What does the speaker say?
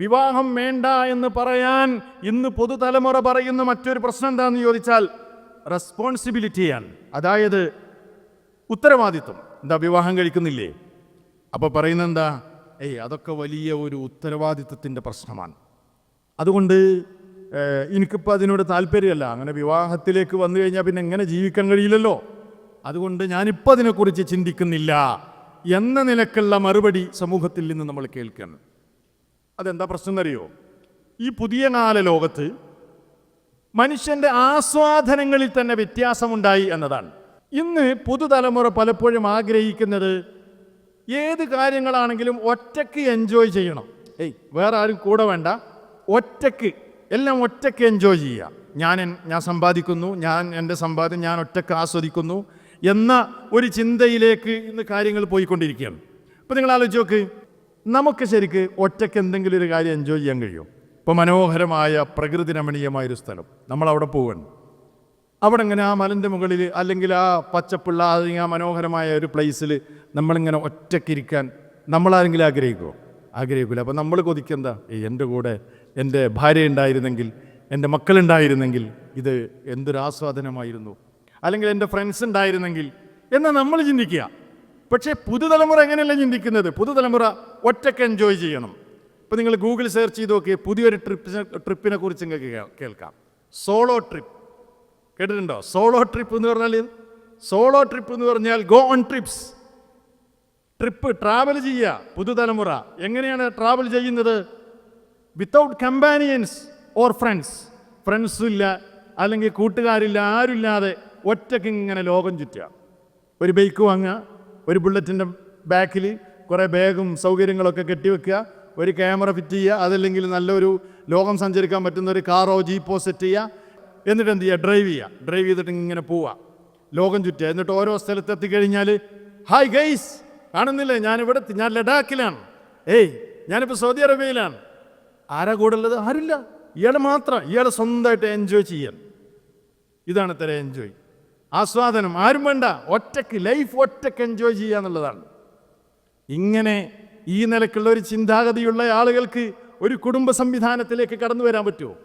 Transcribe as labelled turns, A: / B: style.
A: വിവാഹം വേണ്ട എന്ന് പറയാൻ ഇന്ന് പുതുതലമുറ പറയുന്ന മറ്റൊരു പ്രശ്നം എന്താണെന്ന് ചോദിച്ചാൽ റെസ്പോൺസിബിലിറ്റിയാണ്. അതായത് ഉത്തരവാദിത്വം. എന്താ, വിവാഹം കഴിക്കുന്നില്ലേ? അപ്പോൾ പറയുന്നത് എന്താ, അതൊക്കെ വലിയ ഒരു ഉത്തരവാദിത്വത്തിൻ്റെ പ്രശ്നമാണ്, അതുകൊണ്ട് എനിക്കിപ്പോൾ അതിനോട് താല്പര്യമല്ല, അങ്ങനെ വിവാഹത്തിലേക്ക് വന്നു കഴിഞ്ഞാൽ പിന്നെ എങ്ങനെ ജീവിക്കാൻ കഴിയില്ലല്ലോ, അതുകൊണ്ട് ഞാനിപ്പോൾ അതിനെക്കുറിച്ച് ചിന്തിക്കുന്നില്ല എന്ന നിലക്കുള്ള മറുപടി സമൂഹത്തിൽ നിന്ന് നമ്മൾ കേൾക്കണം. അതെന്താ പ്രശ്നം എന്നറിയോ? ഈ പുതിയ കാല ലോകത്ത് മനുഷ്യൻ്റെ ആസ്വാദനങ്ങളിൽ തന്നെ വ്യത്യാസമുണ്ടായി എന്നതാണ്. ഇന്ന് പുതുതലമുറ പലപ്പോഴും ആഗ്രഹിക്കുന്നത് ഏത് കാര്യങ്ങളാണെങ്കിലും ഒറ്റയ്ക്ക് എൻജോയ് ചെയ്യണം. വേറെ ആരും കൂടെ വേണ്ട, ഒറ്റയ്ക്ക് എല്ലാം ഒറ്റയ്ക്ക് എൻജോയ് ചെയ്യുക. ഞാൻ സമ്പാദിക്കുന്നു, എൻ്റെ സമ്പാദ്യം ഞാൻ ഒറ്റയ്ക്ക് ആസ്വദിക്കുന്നു എന്ന ഒരു ചിന്തയിലേക്ക് ഇന്ന് കാര്യങ്ങൾ പോയിക്കൊണ്ടിരിക്കുകയാണ്. അപ്പോൾ നിങ്ങൾ ആലോചിച്ച് നോക്ക്, നമുക്ക് ശരിക്ക് ഒറ്റയ്ക്ക് എന്തെങ്കിലും ഒരു കാര്യം എൻജോയ് ചെയ്യാൻ കഴിയും? ഇപ്പോൾ മനോഹരമായ പ്രകൃതി രമണീയമായൊരു സ്ഥലം, നമ്മളവിടെ പോവുകയാണ്. അവിടെ ഇങ്ങനെ ആ മലൻ്റെ മുകളിൽ അല്ലെങ്കിൽ ആ പച്ചപ്പുള്ള അല്ലെങ്കിൽ ആ മനോഹരമായ ഒരു പ്ലേസിൽ നമ്മളിങ്ങനെ ഒറ്റയ്ക്കിരിക്കാൻ നമ്മളാരെങ്കിലും ആഗ്രഹിക്കുമോ? ആഗ്രഹിക്കില്ല. അപ്പോൾ നമ്മൾ കൊതിക്കെന്താ, എൻ്റെ കൂടെ എൻ്റെ ഭാര്യ ഉണ്ടായിരുന്നെങ്കിൽ, എൻ്റെ മക്കളുണ്ടായിരുന്നെങ്കിൽ ഇത് എന്തൊരാസ്വാദനമായിരുന്നു, അല്ലെങ്കിൽ എൻ്റെ ഫ്രണ്ട്സ് ഉണ്ടായിരുന്നെങ്കിൽ എന്ന് നമ്മൾ ചിന്തിക്കുക. പക്ഷേ പുതുതലമുറ എങ്ങനെയല്ല ചിന്തിക്കുന്നത്? പുതുതലമുറ ഒറ്റയ്ക്ക് എൻജോയ് ചെയ്യണം. ഇപ്പോൾ നിങ്ങൾ ഗൂഗിൾ സെർച്ച് ചെയ്ത് നോക്കി, പുതിയൊരു ട്രിപ്പിനെ കുറിച്ച് നിങ്ങൾക്ക് കേൾക്കാം. സോളോ ട്രിപ്പ് കേട്ടിട്ടുണ്ടോ? സോളോ ട്രിപ്പ് എന്ന് പറഞ്ഞാൽ go on TRIPS. Trip, travel ചെയ്യുക. പുതുതലമുറ എങ്ങനെയാണ് ട്രാവൽ ചെയ്യുന്നത്? വിത്തൗട്ട് കമ്പാനിയൻസ് ഓർ ഫ്രണ്ട്സും ഇല്ല, അല്ലെങ്കിൽ കൂട്ടുകാരില്ല, ആരുമില്ലാതെ ഒറ്റയ്ക്ക് ഇങ്ങനെ ലോകം ചുറ്റുക. ഒരു ബൈക്ക് വാങ്ങുക, ഒരു ബുള്ളറ്റിൻ്റെ ബാക്കിൽ കുറേ ബാഗും സൗകര്യങ്ങളൊക്കെ കെട്ടിവെക്കുക, ഒരു ക്യാമറ ഫിറ്റ് ചെയ്യുക, അതല്ലെങ്കിൽ നല്ലൊരു ലോകം സഞ്ചരിക്കാൻ പറ്റുന്ന ഒരു കാറോ ജീപ്പോ സെറ്റ് ചെയ്യുക, എന്നിട്ട് എന്ത് ചെയ്യുക, ഡ്രൈവ് ചെയ്തിട്ട് ഇങ്ങനെ പോവുക, ലോകം ചുറ്റുക. എന്നിട്ട് ഓരോ സ്ഥലത്തെത്തിക്കഴിഞ്ഞാൽ ഹായ് ഗൈസ്, കാണുന്നില്ലേ, ഞാൻ ലഡാക്കിലാണ്, ഞാനിപ്പോൾ സൗദി അറേബ്യയിലാണ്. ആരാ കൂടെ ഉള്ളത്? ആരില്ല, ഇയാൾ മാത്രം, ഇയാൾ സ്വന്തമായിട്ട് എൻജോയ് ചെയ്യാൻ. ഇതാണ് ഇത്ര എൻജോയ്, ആസ്വാദനം. ആരും വേണ്ട, ഒറ്റയ്ക്ക് ലൈഫ് ഒറ്റയ്ക്ക് എൻജോയ് ചെയ്യുക എന്നുള്ളതാണ്. ഇങ്ങനെ ഈ നിലക്കുള്ള ഒരു ചിന്താഗതിയുള്ള ആളുകൾക്ക് ഒരു കുടുംബ സംവിധാനത്തിലേക്ക് കടന്നു വരാൻ പറ്റുമോ?